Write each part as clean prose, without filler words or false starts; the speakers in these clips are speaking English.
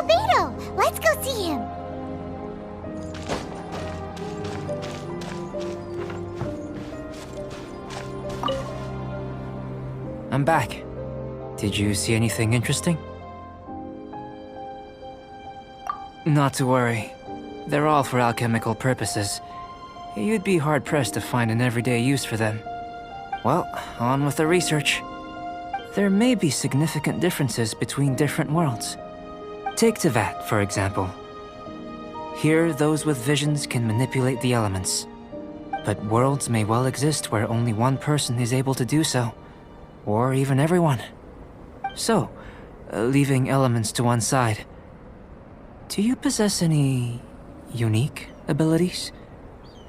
Albedo! Let's go see him! I'm back. Did you see anything interesting? Not to worry. They're all for alchemical purposes. You'd be hard-pressed to find an everyday use for them. Well, on with the research. There may be significant differences between different worlds. Take Tevat, for example. Here, those with visions can manipulate the elements. But worlds may well exist where only one person is able to do so. Or even everyone. So, leaving elements to one side, do you possess any unique abilities?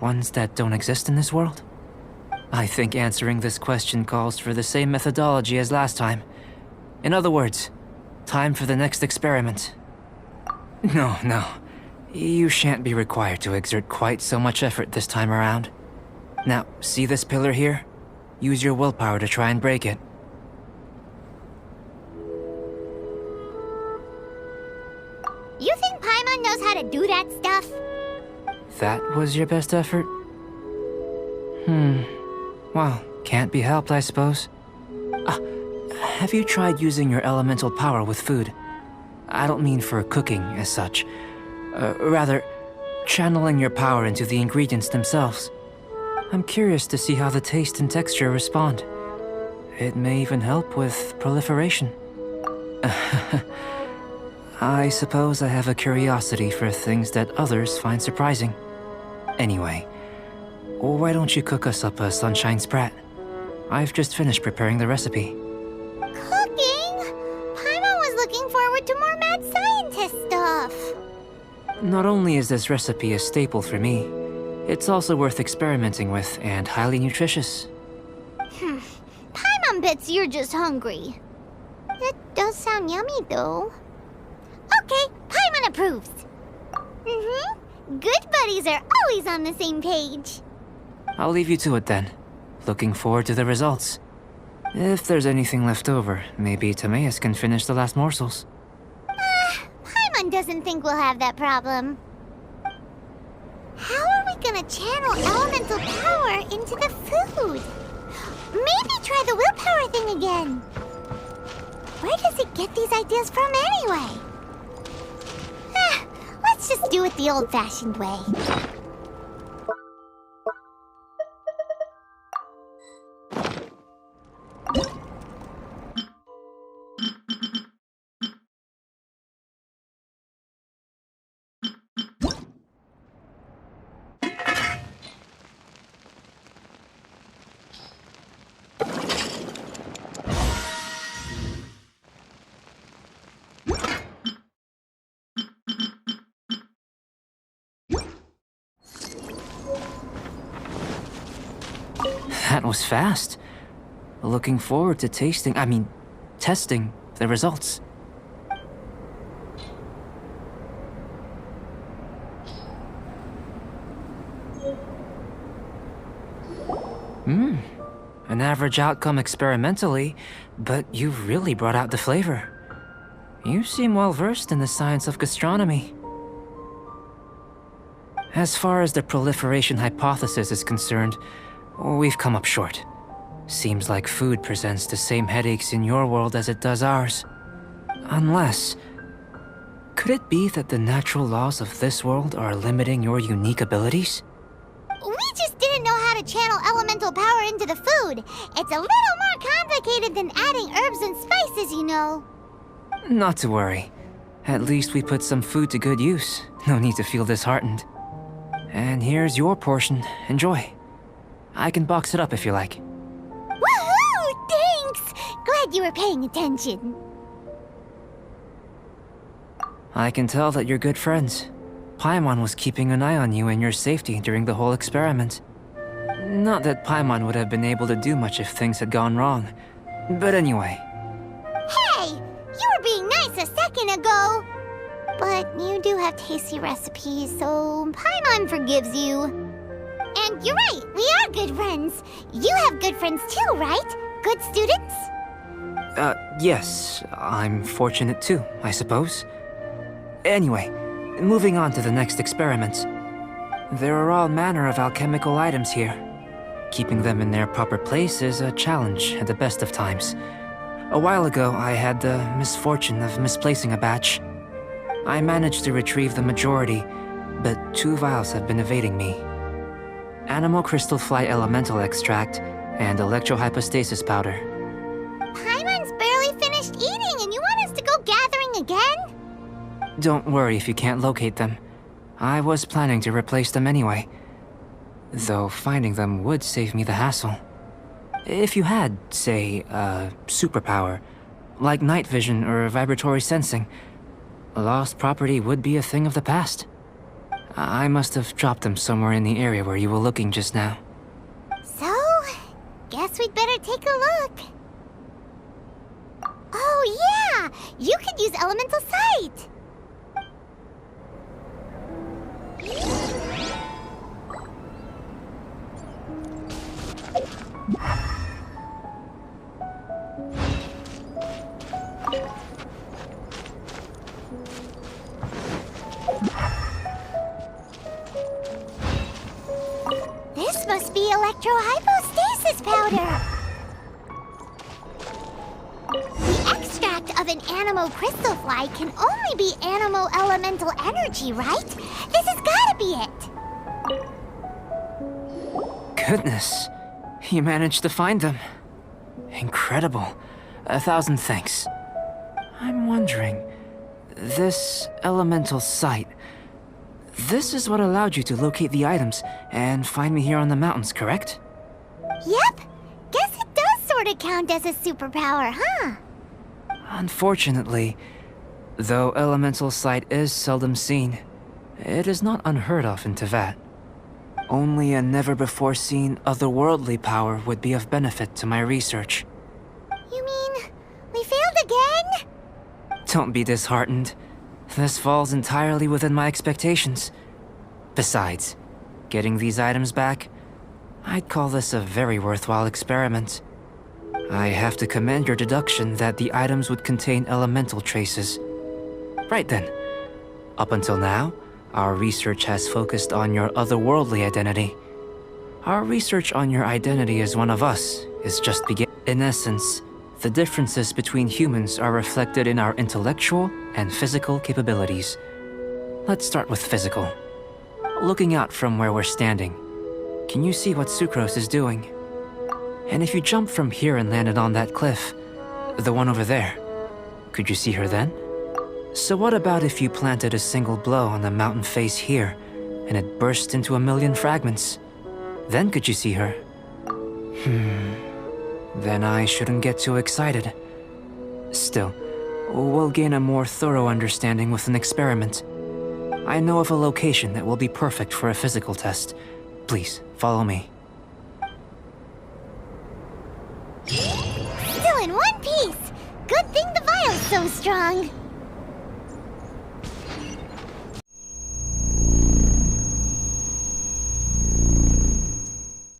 Ones that don't exist in this world? I think answering this question calls for the same methodology as last time. In other words, time for the next experiment. No. You shan't be required to exert quite so much effort this time around. Now, see this pillar here? Use your willpower to try and break it. You think Paimon knows how to do that stuff? That was your best effort? Well, can't be helped, I suppose. Have you tried using your elemental power with food? I don't mean for cooking as such. Rather, channeling your power into the ingredients themselves. I'm curious to see how the taste and texture respond. It may even help with proliferation. I suppose I have a curiosity for things that others find surprising. Anyway, why don't you cook us up a sunshine sprat? I've just finished preparing the recipe. Cooking? Paimon was looking forward to more mad scientist stuff. Not only is this recipe a staple for me, it's also worth experimenting with and highly nutritious. Paimon bets you're just hungry. That does sound yummy, though. Okay, Paimon approves. Good buddies are always on the same page. I'll leave you to it then. Looking forward to the results. If there's anything left over, maybe Timaeus can finish the last morsels. Paimon doesn't think we'll have that problem. How are we gonna channel elemental power into the food? Maybe try the willpower thing again. Where does it get these ideas from anyway? Let's just do it the old-fashioned way. That was fast. Looking forward to testing the results. An average outcome experimentally, but you've really brought out the flavor. You seem well versed in the science of gastronomy. As far as the proliferation hypothesis is concerned, we've come up short. Seems like food presents the same headaches in your world as it does ours. Unless... could it be that the natural laws of this world are limiting your unique abilities? We just didn't know how to channel elemental power into the food. It's a little more complicated than adding herbs and spices, you know. Not to worry. At least we put some food to good use. No need to feel disheartened. And here's your portion. Enjoy. I can box it up if you like. Woohoo! Thanks! Glad you were paying attention. I can tell that you're good friends. Paimon was keeping an eye on you and your safety during the whole experiment. Not that Paimon would have been able to do much if things had gone wrong. But anyway. Hey! You were being nice a second ago! But you do have tasty recipes, so Paimon forgives you. And you're right, we are good friends. You have good friends too, right? Good students? Yes. I'm fortunate too, I suppose. Anyway, moving on to the next experiment. There are all manner of alchemical items here. Keeping them in their proper place is a challenge at the best of times. A while ago, I had the misfortune of misplacing a batch. I managed to retrieve the majority, but 2 vials have been evading me. Animal crystal fly elemental extract and electrohypostasis powder. Paimon's barely finished eating and you want us to go gathering again? Don't worry if you can't locate them. I was planning to replace them anyway. Though finding them would save me the hassle. If you had, say, a superpower, like night vision or vibratory sensing, lost property would be a thing of the past. I must have dropped them somewhere in the area where you were looking just now. So, guess we'd better take a look. Oh yeah! You could use elemental sight! This must be electrohypostasis powder! The extract of an animo crystal fly can only be animo elemental energy, right? This has gotta be it! Goodness, you managed to find them. Incredible. 1,000 thanks. I'm wondering, this elemental sight, this is what allowed you to locate the items and find me here on the mountains, correct? Yep! Guess it does sorta count as a superpower, huh? Unfortunately, though elemental sight is seldom seen, it is not unheard of in Teyvat. Only a never-before-seen otherworldly power would be of benefit to my research. You mean, we failed again? Don't be disheartened. This falls entirely within my expectations. Besides, getting these items back, I'd call this a very worthwhile experiment. I have to commend your deduction that the items would contain elemental traces. Right then. Up until now, our research has focused on your otherworldly identity. Our research on your identity as one of us is just beginning. In essence, the differences between humans are reflected in our intellectual and physical capabilities. Let's start with physical. Looking out from where we're standing, can you see what Sucrose is doing? And if you jump from here and landed on that cliff, the one over there, could you see her then? So what about if you planted a single blow on the mountain face here, and it burst into 1,000,000 fragments? Then could you see her? Then I shouldn't get too excited. Still, we'll gain a more thorough understanding with an experiment. I know of a location that will be perfect for a physical test. Please, follow me. Still in one piece! Good thing the vial's so strong!